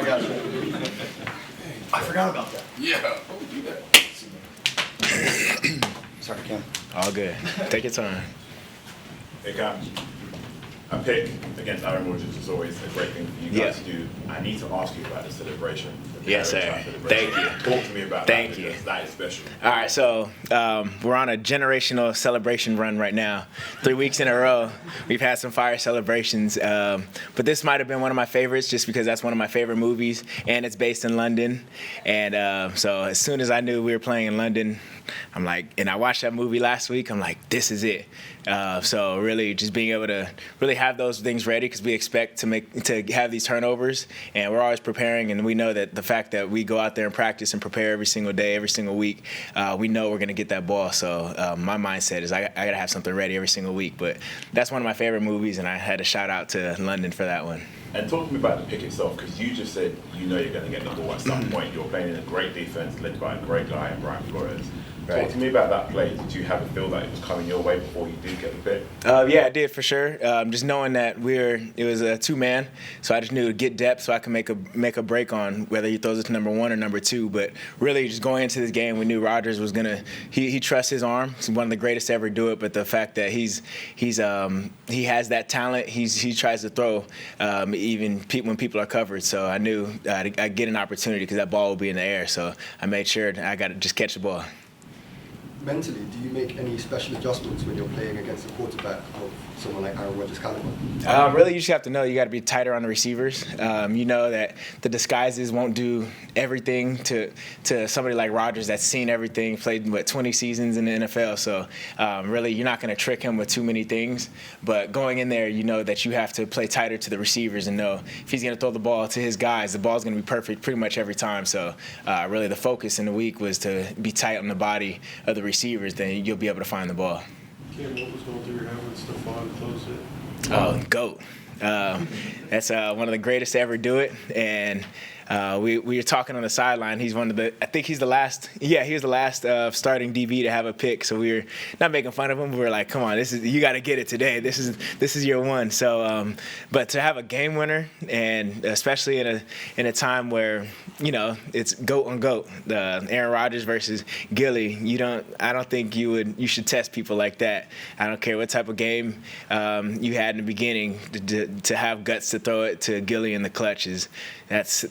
got you. I forgot about that. Yeah. Oh, do that. Sorry, Cam. All good. Take your time. Hey, Cam. A pick against Aaron Rodgers is always a great thing for you guys to do. I need to ask you about the celebration. Yes, sir. Thank you. Talk to me about that because that is special. All right, so we're on a generational celebration run right now. 3 weeks in a row, we've had some fire celebrations. But this might have been one of my favorites just because that's one of my favorite movies, and it's based in London. And so as soon as I knew we were playing in London, I'm like, and I watched that movie last week, I'm like, this is it. So really just being able to really have those things ready because we expect to have these turnovers, and we're always preparing, and we know that the fact that we go out there and practice and prepare every single day, every single week, we know we're going to get that ball. So my mindset is I got to have something ready every single week. But that's one of my favorite movies, and I had a shout out to London for that one. And talk to me about the pick itself, because you just said you know you're going to get the ball at some point. You're playing in a great defense led by a great guy in Brian Flores. Right. Talk to me about that play. Did you have a feel that it was coming your way before you did get the pick? Yeah, I did for sure. Just knowing that it was a two-man, so I just knew to get depth so I could make a break on whether he throws it to number one or number two. But really, just going into this game, we knew Rodgers was gonna. He trusts his arm. He's one of the greatest to ever do it. But the fact that he has that talent, he tries to throw even when people are covered. So I knew I'd get an opportunity because that ball would be in the air. So I made sure I got to just catch the ball. Mentally, do you make any special adjustments when you're playing against a quarterback of someone like Aaron Rodgers' caliber? Really, you just have to know you got to be tighter on the receivers. You know that the disguises won't do everything to somebody like Rodgers that's seen everything, played 20 seasons in the NFL. So really, you're not going to trick him with too many things. But going in there, you know that you have to play tighter to the receivers and know if he's going to throw the ball to his guys, the ball's going to be perfect pretty much every time. So really, the focus in the week was to be tight on the body of the receivers. Then you'll be able to find the ball. Cam, what was going through your head when Stephon closed it? Oh, GOAT. That's one of the greatest to ever do it. And we were talking on the sideline. He's I think he's the last. Yeah, he was the last starting DB to have a pick. So we were not making fun of him. We were like, come on, you got to get it today. This is your one. So, but to have a game winner, and especially in a time where it's GOAT on GOAT, Aaron Rodgers versus Gilly. I don't think you should test people like that. I don't care what type of game you had in the beginning. To have guts to throw it to Gilly in the clutches, that's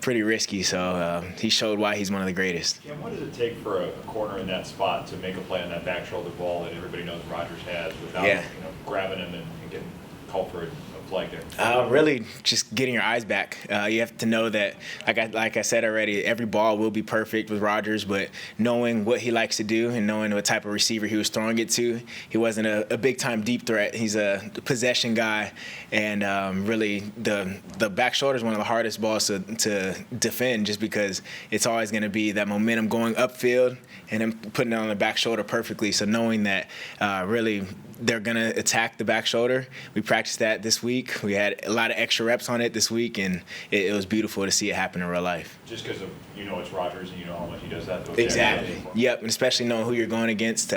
pretty risky. So he showed why he's one of the greatest. Cam, what does it take for a corner in that spot to make a play on that back shoulder ball that everybody knows Rodgers has without grabbing him and getting called for a flag there? Really, just getting your eyes back. You have to know that, like I said already, every ball will be perfect with Rodgers, but knowing what he likes to do and knowing what type of receiver he was throwing it to, he wasn't a big-time deep threat. He's a possession guy, and really the back shoulder is one of the hardest balls to defend just because it's always going to be that momentum going upfield and then putting it on the back shoulder perfectly. So knowing that really they're going to attack the back shoulder. We practiced that this week. We had a lot of extra reps on it this week, and it was beautiful to see it happen in real life. Just because it's Rodgers and you know how much he does that. Exactly. Yep, and especially knowing who you're going against.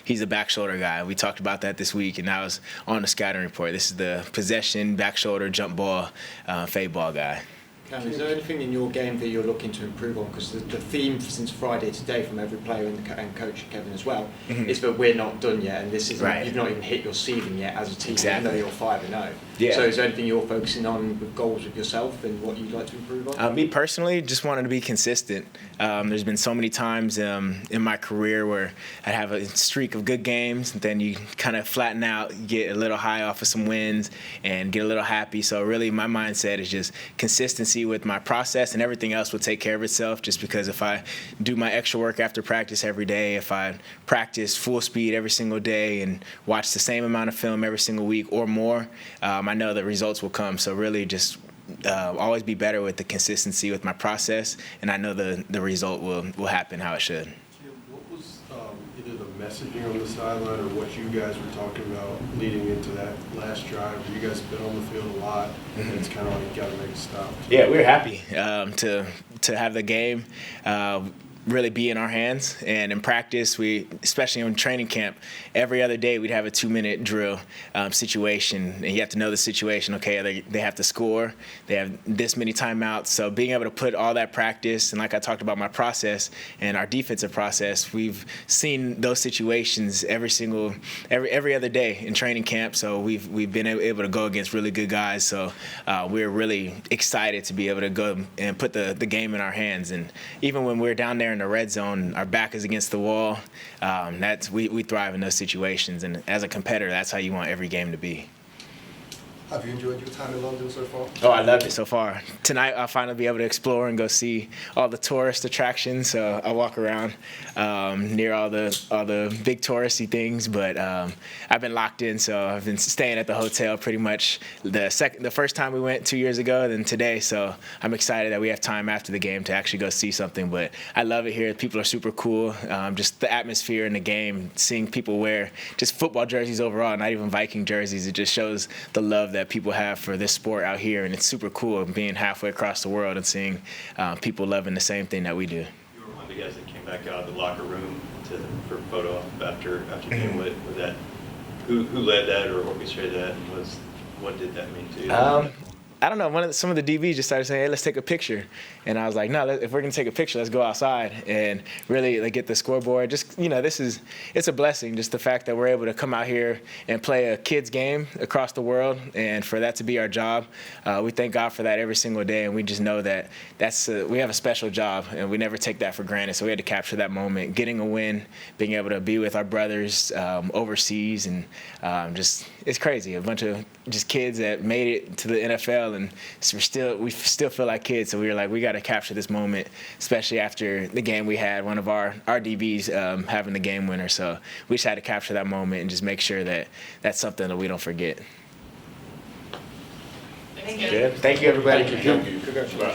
He's a back shoulder guy. We talked about that this week, and that was on the scouting report. This is the possession, back shoulder, jump ball, fade ball guy. Cam, is there anything in your game that you're looking to improve on? Because the theme since Friday today from every player and coach Kevin as well is that we're not done yet, and this is you've not even hit your ceiling yet as a team, even though you're 5-0. Yeah. So is there anything you're focusing on with goals with yourself and what you'd like to improve on? Me personally, just wanted to be consistent. There's been so many times in my career where I have a streak of good games, and then you kind of flatten out, get a little high off of some wins, and get a little happy. So really, my mindset is just consistency with my process, and everything else will take care of itself. Just because if I do my extra work after practice every day, if I practice full speed every single day and watch the same amount of film every single week or more, I know the results will come. So really just always be better with the consistency with my process, and I know the result will happen how it should. What was either the messaging on the sideline or what you guys were talking about leading into that last drive? You guys have been on the field a lot, and it's kind of like you got to make a stop. Yeah, we were happy to have the game. really be in our hands. And in practice, especially in training camp, every other day we'd have a 2-minute drill situation. And you have to know the situation. Okay, they have to score. They have this many timeouts. So being able to put all that practice, and like I talked about my process and our defensive process, we've seen those situations every other day in training camp. So we've been able to go against really good guys. So we're really excited to be able to go and put the game in our hands. And even when we're down there in the red zone, our back is against the wall. We thrive in those situations. And as a competitor, that's how you want every game to be. Have you enjoyed your time in London so far? Oh, I loved it so far. Tonight, I'll finally be able to explore and go see all the tourist attractions. So I'll walk around near all the big touristy things. But I've been locked in, so I've been staying at the hotel pretty much the first time we went 2 years ago, then today. So I'm excited that we have time after the game to actually go see something. But I love it here. People are super cool. Just the atmosphere in the game, seeing people wear just football jerseys overall, not even Viking jerseys. It just shows the love that people have for this sport out here, and it's super cool being halfway across the world and seeing people loving the same thing that we do. You were one of the guys that came back out of the locker room for a photo after the game. Was that who led that or orchestrated that, and what did that mean to you? I don't know. Some of the DBs just started saying, "Hey, let's take a picture," and I was like, "No, if we're gonna take a picture, let's go outside and really get the scoreboard." Just it's a blessing, just the fact that we're able to come out here and play a kids game across the world, and for that to be our job, we thank God for that every single day, and we just know that we have a special job, and we never take that for granted. So we had to capture that moment, getting a win, being able to be with our brothers overseas, and it's crazy. A bunch of just kids that made it to the NFL. And we still feel like kids, so we were like, we got to capture this moment, especially after the game we had, one of our DBs having the game winner. So we just had to capture that moment and just make sure that that's something that we don't forget. Thank you. Good. Thank you, everybody. Thank you.